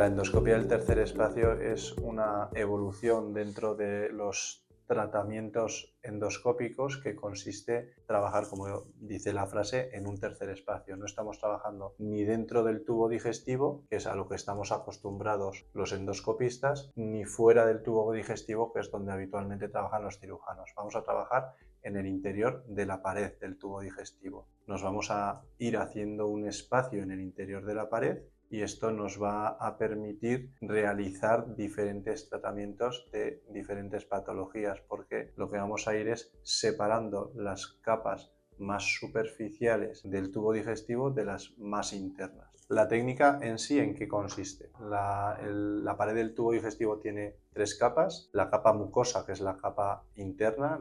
La endoscopia del tercer espacio es una evolución dentro de los tratamientos endoscópicos que consiste en trabajar, como dice la frase, en un tercer espacio. No estamos trabajando ni dentro del tubo digestivo, que es a lo que estamos acostumbrados los endoscopistas, ni fuera del tubo digestivo, que es donde habitualmente trabajan los cirujanos. Vamos a trabajar en el interior de la pared del tubo digestivo. Nos vamos a ir haciendo un espacio en el interior de la pared y esto nos va a permitir realizar diferentes tratamientos de diferentes patologías, porque lo que vamos a ir es separando las capas más superficiales del tubo digestivo de las más internas. La técnica en sí, ¿en qué consiste? La pared del tubo digestivo tiene tres capas. La capa mucosa, que es la capa interna,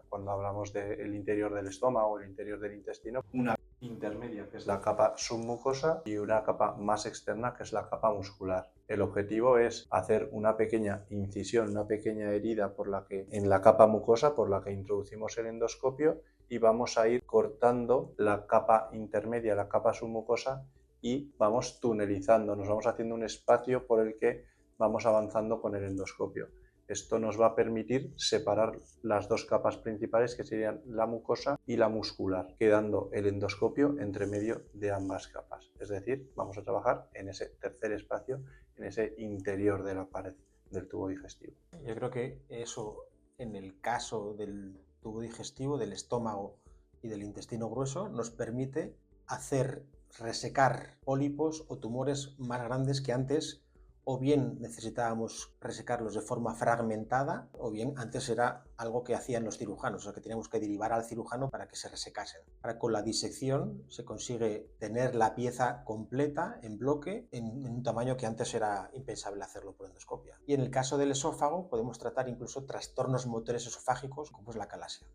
cuando hablamos del interior del estómago, el interior del intestino. Una intermedia, que es la capa submucosa, y una capa más externa, que es la capa muscular. El objetivo es hacer una pequeña incisión, una pequeña herida en la capa mucosa por la que introducimos el endoscopio, y vamos a ir cortando la capa intermedia, la capa submucosa, y vamos tunelizando, nos vamos haciendo un espacio por el que vamos avanzando con el endoscopio. Esto nos va a permitir separar las dos capas principales, que serían la mucosa y la muscular, quedando el endoscopio entre medio de ambas capas. Es decir, vamos a trabajar en ese tercer espacio, en ese interior de la pared del tubo digestivo. Yo creo que eso, en el caso del tubo digestivo, del estómago y del intestino grueso, nos permite resecar pólipos o tumores más grandes que antes o bien necesitábamos resecarlos de forma fragmentada, o bien antes era algo que hacían los cirujanos, o sea que teníamos que derivar al cirujano para que se resecasen. Ahora con la disección se consigue tener la pieza completa en bloque en un tamaño que antes era impensable hacerlo por endoscopia. Y en el caso del esófago podemos tratar incluso trastornos motores esofágicos como es la calasia.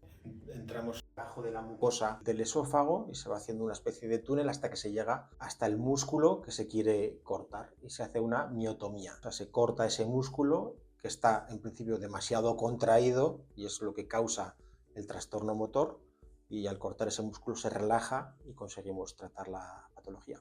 Entramos debajo de la mucosa del esófago y se va haciendo una especie de túnel hasta que se llega hasta el músculo que se quiere cortar y se hace una miotomía. O sea, se corta ese músculo que está en principio demasiado contraído y es lo que causa el trastorno motor, y al cortar ese músculo se relaja y conseguimos tratar la patología.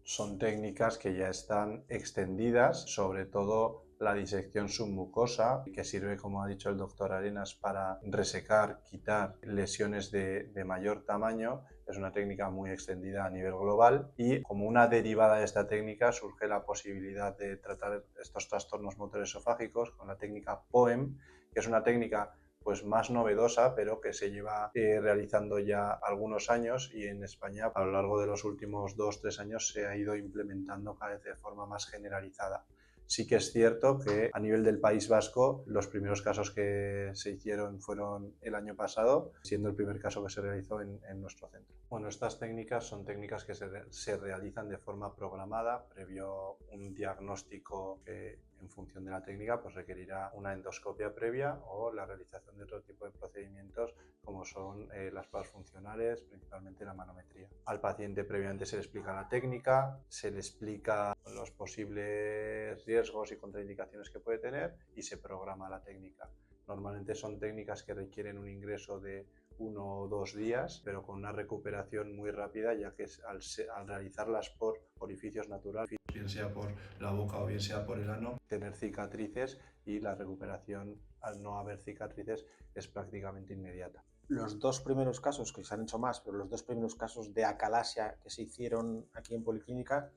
Son técnicas que ya están extendidas, sobre todo la disección submucosa, que sirve, como ha dicho el doctor Arenas, para resecar, quitar lesiones de mayor tamaño. Es una técnica muy extendida a nivel global y como una derivada de esta técnica surge la posibilidad de tratar estos trastornos motores esofágicos con la técnica POEM, que es una técnica pues más novedosa, pero que se lleva realizando ya algunos años, y en España a lo largo de los últimos 2-3 años se ha ido implementando cada vez de forma más generalizada. Sí que es cierto que a nivel del País Vasco los primeros casos que se hicieron fueron el año pasado, siendo el primer caso que se realizó en nuestro centro. Bueno, estas técnicas son técnicas que se realizan de forma programada, previo un diagnóstico que en función de la técnica pues requerirá una endoscopia previa o la realización de otro tipo de procedimientos como son las pruebas funcionales, principalmente la manometría. Al paciente previamente se le explica la técnica, se le explica los posibles riesgos y contraindicaciones que puede tener y se programa la técnica. Normalmente son técnicas que requieren un ingreso de 1 o 2 días, pero con una recuperación muy rápida, ya que al realizarlas por orificios naturales, bien sea por la boca o bien sea por el ano, tener cicatrices, y la recuperación al no haber cicatrices es prácticamente inmediata. Los dos primeros casos, que se han hecho más, pero los dos primeros casos de acalasia que se hicieron aquí en Policlínica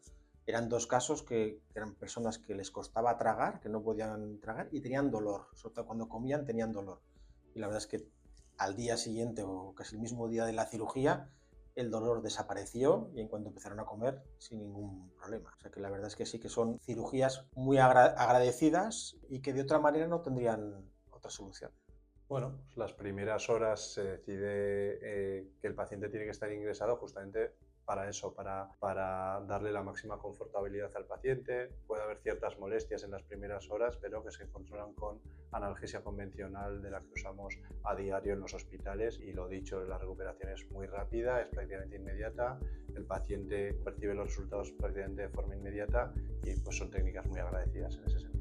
eran dos casos que eran personas que les costaba tragar, que no podían tragar y tenían dolor, sobre todo cuando comían tenían dolor. Y la verdad es que al día siguiente o casi el mismo día de la cirugía el dolor desapareció y en cuanto empezaron a comer sin ningún problema. O sea que la verdad es que sí que son cirugías muy agradecidas y que de otra manera no tendrían otra solución. Bueno, pues las primeras horas se decide que el paciente tiene que estar ingresado justamente para eso, para darle la máxima confortabilidad al paciente. Puede haber ciertas molestias en las primeras horas, pero que se controlan con analgesia convencional de la que usamos a diario en los hospitales, y lo dicho, la recuperación es muy rápida, es prácticamente inmediata, el paciente percibe los resultados prácticamente de forma inmediata y pues son técnicas muy agradecidas en ese sentido.